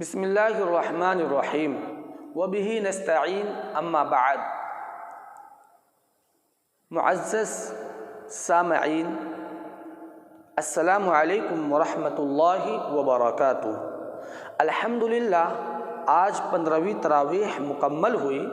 بسم اللہ الرحمن الرحیم وبہ نستعین اما بعد۔ معزز سامعین، السلام علیکم ورحمۃ اللہ وبرکاتہ۔ الحمدللہ آج 15ویں تراویح مکمل ہوئی۔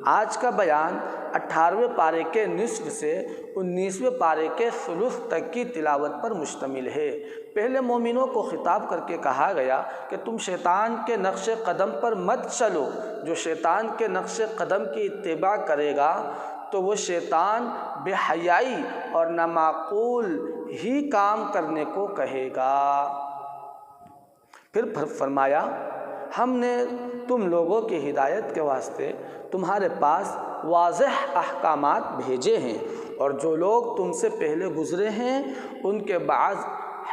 آج کا بیان 18ویں پارے کے نصف سے 19ویں پارے کے ثلث تک کی تلاوت پر مشتمل ہے۔ پہلے مومنوں کو خطاب کر کے کہا گیا کہ تم شیطان کے نقش قدم پر مت چلو۔ جو شیطان کے نقش قدم کی اتباع کرے گا تو وہ شیطان بے حیائی اور نامعقول ہی کام کرنے کو کہے گا۔ پھر فرمایا، ہم نے تم لوگوں کی ہدایت کے واسطے تمہارے پاس واضح احکامات بھیجے ہیں، اور جو لوگ تم سے پہلے گزرے ہیں ان کے بعض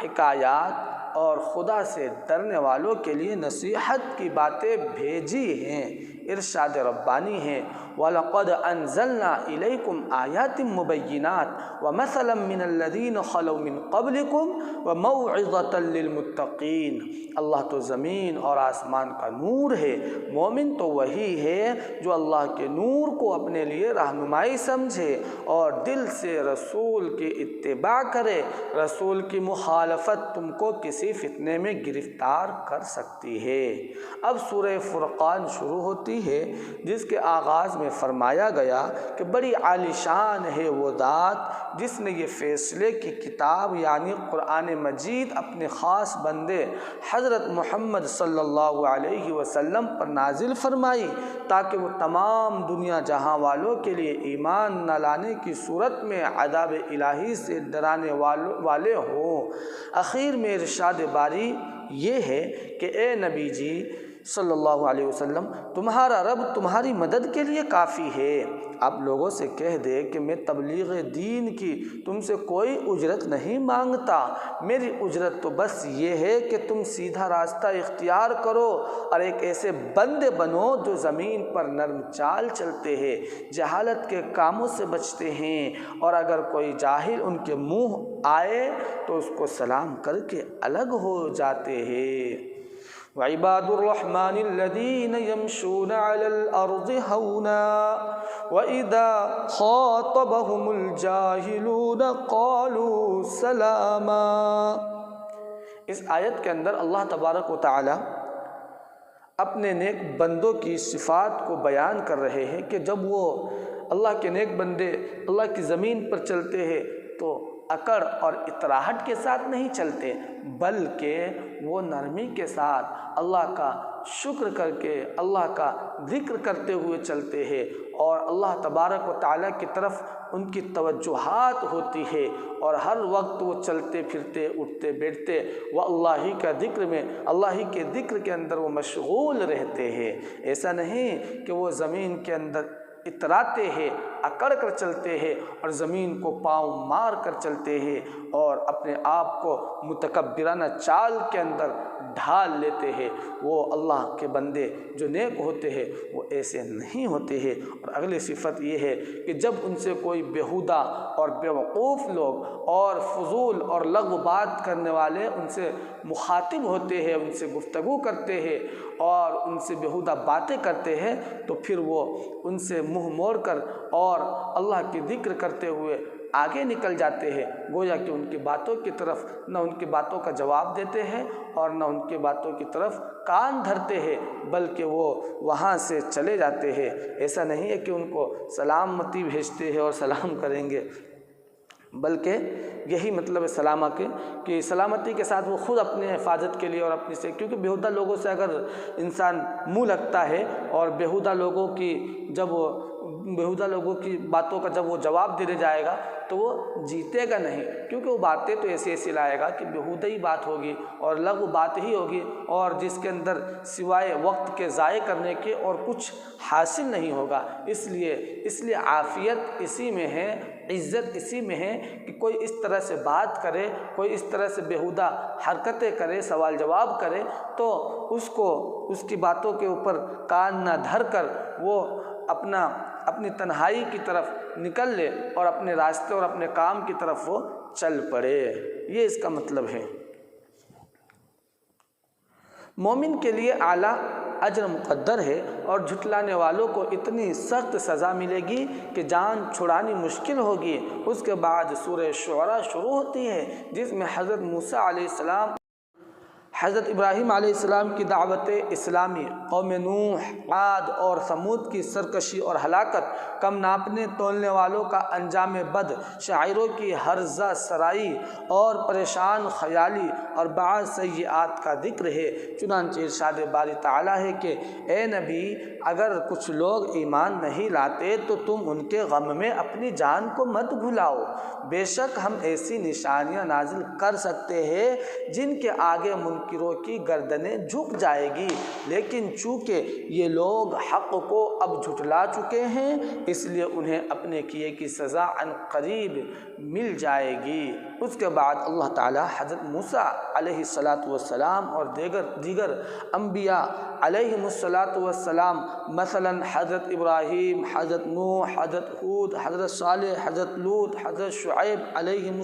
حکایات اور خدا سے ڈرنے والوں کے لیے نصیحت کی باتیں بھیجی ہیں۔ ارشاد ربانی ہے، وَلَقَدْ أَنزَلْنَا إِلَيْكُمْ آيَاتٍ مُبَيِّنَاتٍ وَمَثَلًا مِّنَ الَّذِينَ خَلَوْا مِن قَبْلِكُمْ وَمَوْعِظَةً لِّلْمُتَّقِينَ۔ اللہ تو زمین اور آسمان کا نور ہے، مومن تو وہی ہے جو اللہ کے نور کو اپنے لیے رہنمائی سمجھے اور دل سے رسول کی اتباع کرے۔ رسول کی مخالفت تم کو کسی فتنے میں گرفتار کر سکتی ہے۔ اب سورہ فرقان شروع ہوتی ہے، جس کے آغاز میں فرمایا گیا کہ بڑی عالی شان ہے وہ ذات جس نے یہ فیصلے کی کتاب یعنی قرآن مجید اپنے خاص بندے حضرت محمد صلی اللہ علیہ وسلم پر نازل فرمائی، تاکہ وہ تمام دنیا جہاں والوں کے لیے ایمان نہ لانے کی صورت میں عذاب الہی سے ڈرانے والے ہوں۔ اخیر میں ارشاد باری یہ ہے کہ اے نبی جی صلی اللہ علیہ وسلم، تمہارا رب تمہاری مدد کے لیے کافی ہے۔ آپ لوگوں سے کہہ دے کہ میں تبلیغ دین کی تم سے کوئی اجرت نہیں مانگتا، میری اجرت تو بس یہ ہے کہ تم سیدھا راستہ اختیار کرو اور ایک ایسے بندے بنو جو زمین پر نرم چال چلتے ہیں، جہالت کے کاموں سے بچتے ہیں، اور اگر کوئی جاہل ان کے منہ آئے تو اس کو سلام کر کے الگ ہو جاتے ہیں۔ وعباد الرحمن الذين يمشون على الأرض هونا وإذا خاطبهم الجاهلون قالوا سلاما۔ اس آیت کے اندر اللہ تبارک و تعالی اپنے نیک بندوں کی صفات کو بیان کر رہے ہیں کہ جب وہ اللہ کے نیک بندے اللہ کی زمین پر چلتے ہیں تو اکڑ اور اطراحٹ کے ساتھ نہیں چلتے، بلکہ وہ نرمی کے ساتھ اللہ کا شکر کر کے اللہ کا ذکر کرتے ہوئے چلتے ہیں، اور اللہ تبارک و تعالیٰ کی طرف ان کی توجہات ہوتی ہے، اور ہر وقت وہ چلتے پھرتے اٹھتے بیٹھتے وہ اللہ ہی کا ذکر میں اللہ ہی کے ذکر کے اندر وہ مشغول رہتے ہیں۔ ایسا نہیں کہ وہ زمین کے اندر اتراتے ہیں، اکڑ کر چلتے ہیں اور زمین کو پاؤں مار کر چلتے ہیں اور اپنے آپ کو متکبرانہ چال کے اندر ڈھال لیتے ہیں۔ وہ اللہ کے بندے جو نیک ہوتے ہیں وہ ایسے نہیں ہوتے ہیں۔ اور اگلی صفت یہ ہے کہ جب ان سے کوئی بیہودہ اور بیوقوف لوگ اور فضول اور لغو بات کرنے والے ان سے مخاطب ہوتے ہیں، ان سے گفتگو کرتے ہیں اور ان سے بیہودہ باتیں کرتے ہیں، تو پھر وہ ان سے منہ موڑ کر اور اللہ کی ذکر کرتے ہوئے آگے نکل جاتے ہیں، گویا کہ ان کی باتوں کی طرف نہ ان کی باتوں کا جواب دیتے ہیں اور نہ ان کی باتوں کی طرف کان دھرتے ہیں، بلکہ وہ وہاں سے چلے جاتے ہیں۔ ایسا نہیں ہے کہ ان کو سلامتی بھیجتے ہیں اور سلام کریں گے، بلکہ یہی مطلب ہے سلامہ کے کہ سلامتی کے ساتھ وہ خود اپنے حفاظت کے لیے اور اپنی سے، کیونکہ بیہودہ لوگوں سے اگر انسان منہ لگتا ہے اور بیہودہ لوگوں کی باتوں کا جب وہ جواب دینے جائے گا تو وہ جیتے گا نہیں، کیونکہ وہ باتیں تو ایسی لائے گا کہ بیہودہ ہی بات ہوگی اور لغو بات ہی ہوگی، اور جس کے اندر سوائے وقت کے ضائع کرنے کے اور کچھ حاصل نہیں ہوگا۔ اس لیے عافیت اسی میں ہے، عزت اسی میں ہے کہ کوئی اس طرح سے بات کرے، کوئی اس طرح سے بیہودہ حرکتیں کرے، سوال جواب کرے، تو اس کی باتوں کے اوپر کان نہ دھر کر وہ اپنی تنہائی کی طرف نکل لے اور اپنے راستے اور اپنے کام کی طرف وہ چل پڑے۔ یہ اس کا مطلب ہے۔ مومن کے لیے اعلیٰ اجر مقدر ہے اور جھٹلانے والوں کو اتنی سخت سزا ملے گی کہ جان چھڑانی مشکل ہوگی۔ اس کے بعد سورہ شعراء شروع ہوتی ہے، جس میں حضرت موسیٰ علیہ السلام، حضرت ابراہیم علیہ السلام کی دعوت اسلامی، قوم نوح، عاد اور ثمود کی سرکشی اور ہلاکت، کم ناپنے تولنے والوں کا انجام بد، شاعروں کی ہرزہ سرائی اور پریشان خیالی اور بعض سیئات کا ذکر ہے۔ چنانچہ ارشاد باری تعالیٰ ہے کہ اے نبی، اگر کچھ لوگ ایمان نہیں لاتے تو تم ان کے غم میں اپنی جان کو مت بھلاؤ۔ بے شک ہم ایسی نشانیاں نازل کر سکتے ہیں جن کے آگے منکروں کی گردنیں جھک جائے گی، لیکن چونکہ یہ لوگ حق کو اب جھٹلا چکے ہیں اس لیے انہیں اپنے کیے کی سزا عن قریب مل جائے گی۔ اس کے بعد اللہ تعالی حضرت موسیٰ علیہ السلام اور دیگر انبیاء علیہم السلام، مثلا حضرت ابراہیم، حضرت نوح، حضرت ہود، حضرت صالح، حضرت لوط، حضرت شعیب علیہم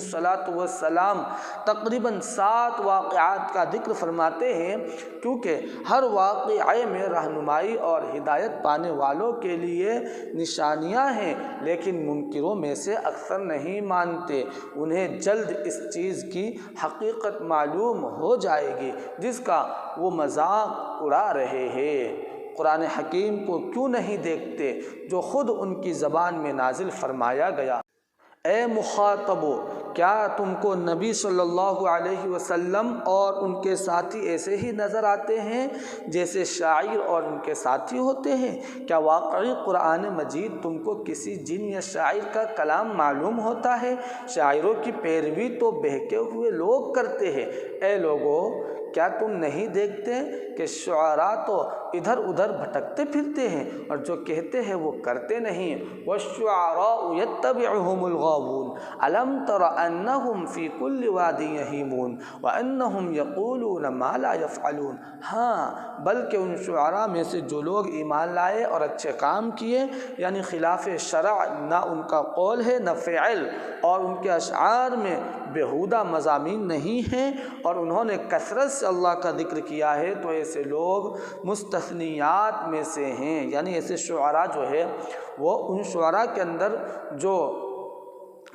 السلام، تقریباً 7 واقعات کا ذکر فرماتے ہیں، کیونکہ ہر واقعے میں رہنمائی اور ہدایت پانے والوں کے لیے نشانیاں ہیں، لیکن منکروں میں سے اکثر نہیں مانتے۔ انہیں جلد اس چیز کی حقیقت معلوم ہو جائے گی جس کا وہ مذاق اڑا رہے ہیں۔ قرآن حکیم کو کیوں نہیں دیکھتے جو خود ان کی زبان میں نازل فرمایا گیا؟ اے مخاطبو، کیا تم کو نبی صلی اللہ علیہ وسلم اور ان کے ساتھی ایسے ہی نظر آتے ہیں جیسے شاعر اور ان کے ساتھی ہوتے ہیں؟ کیا واقعی قرآن مجید تم کو کسی جن یا شاعر کا کلام معلوم ہوتا ہے؟ شاعروں کی پیروی تو بہکے ہوئے لوگ کرتے ہیں۔ اے لوگو، کیا تم نہیں دیکھتے کہ شعراء تو ادھر ادھر بھٹکتے پھرتے ہیں اور جو کہتے ہیں وہ کرتے نہیں؟ وَالشُّعَرَاءُ يَتَّبِعُهُمُ الْغَاوُونَ أَلَمْ تَرَ أَنَّهُمْ فِي كُلِّ وَادٍ يَهِيمُونَ وَأَنَّهُمْ يَقُولُونَ مَا لَا يَفْعَلُونَ۔ ہاں، بلکہ ان شعراء میں سے جو لوگ ایمان لائے اور اچھے کام کیے، یعنی خلاف شرع نہ ان کا قول ہے نہ فعل، اور ان کے اشعار میں بیہودہ مضامین نہیں ہیں اور انہوں نے کثرت سے اللہ کا ذکر کیا ہے، تو ایسے لوگ مستثنیات میں سے ہیں۔ یعنی ایسے شعراء جو ہے وہ ان شعراء کے اندر جو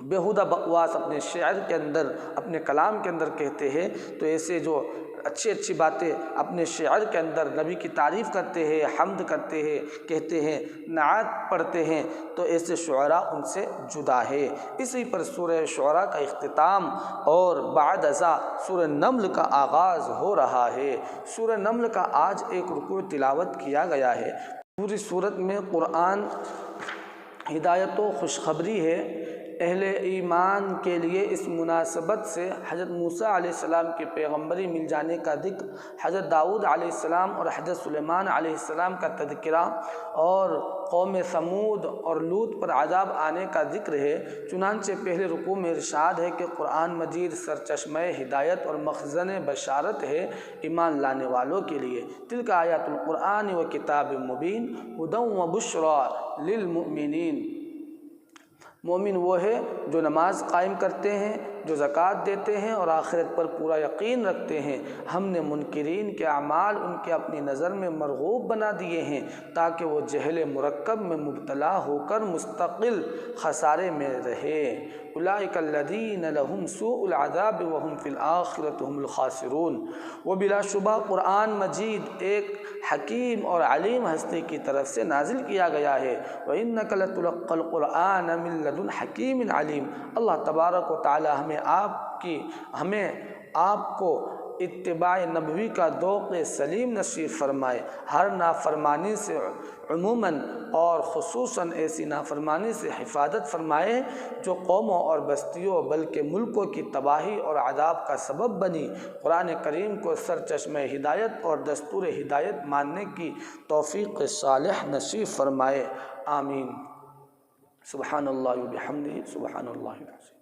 بیہودہ بکواس اپنے شعر کے اندر، اپنے کلام کے اندر کہتے ہیں، تو ایسے جو اچھی باتیں اپنے شعر کے اندر نبی کی تعریف کرتے ہیں، حمد کرتے ہیں، کہتے ہیں، نعت پڑھتے ہیں، تو ایسے شعراء ان سے جدا ہے۔ اسی پر سورہ شعراء کا اختتام اور بعد ازاں سورہ نمل کا آغاز ہو رہا ہے۔ سورہ نمل کا آج ایک رکوع تلاوت کیا گیا ہے۔ پوری صورت میں قرآن ہدایت و خوشخبری ہے اہل ایمان کے لیے۔ اس مناسبت سے حضرت موسیٰ علیہ السلام کی پیغمبری مل جانے کا ذکر، حضرت داؤد علیہ السلام اور حضرت سلیمان علیہ السلام کا تذکرہ، اور قوم ثمود اور لوط پر عذاب آنے کا ذکر ہے۔ چنانچہ پہلے رکوع میں ارشاد ہے کہ قرآن مجید سرچشمہ ہدایت اور مخزن بشارت ہے ایمان لانے والوں کے لیے۔ تلک آیات القرآن و کتاب مبین ھدی و بشری للمؤمنین۔ مومن وہ ہے جو نماز قائم کرتے ہیں، جو زکوٰۃ دیتے ہیں اور آخرت پر پورا یقین رکھتے ہیں۔ ہم نے منکرین کے اعمال ان کے اپنی نظر میں مرغوب بنا دیے ہیں تاکہ وہ جہل مرکب میں مبتلا ہو کر مستقل خسارے میں رہے۔ اولئک الذین لہم سوء العذاب وہم فی الآخرۃ ھم الخاسرون۔ وہ بلا شبہ قرآن مجید ایک حکیم اور علیم ہستی کی طرف سے نازل کیا گیا ہے۔ وَإِنَّكَ لَتُلَقَّى الْقُرْآنَ مِن لَدُنْ حَكِيمٍ عَلِيمٍ۔ اللہ تبارک و تعالی ہمیں آپ کو اتباع نبوی کا ذوق سلیم نصیب فرمائے۔ ہر نافرمانی سے عموماً اور خصوصاً ایسی نافرمانی سے حفاظت فرمائے جو قوموں اور بستیوں بلکہ ملکوں کی تباہی اور عذاب کا سبب بنی۔ قرآن کریم کو سرچشمہ ہدایت اور دستور ہدایت ماننے کی توفیق صالح نصیب فرمائے، آمین۔ سبحان اللہ و بحمدہ، سبحان اللہ العظیم۔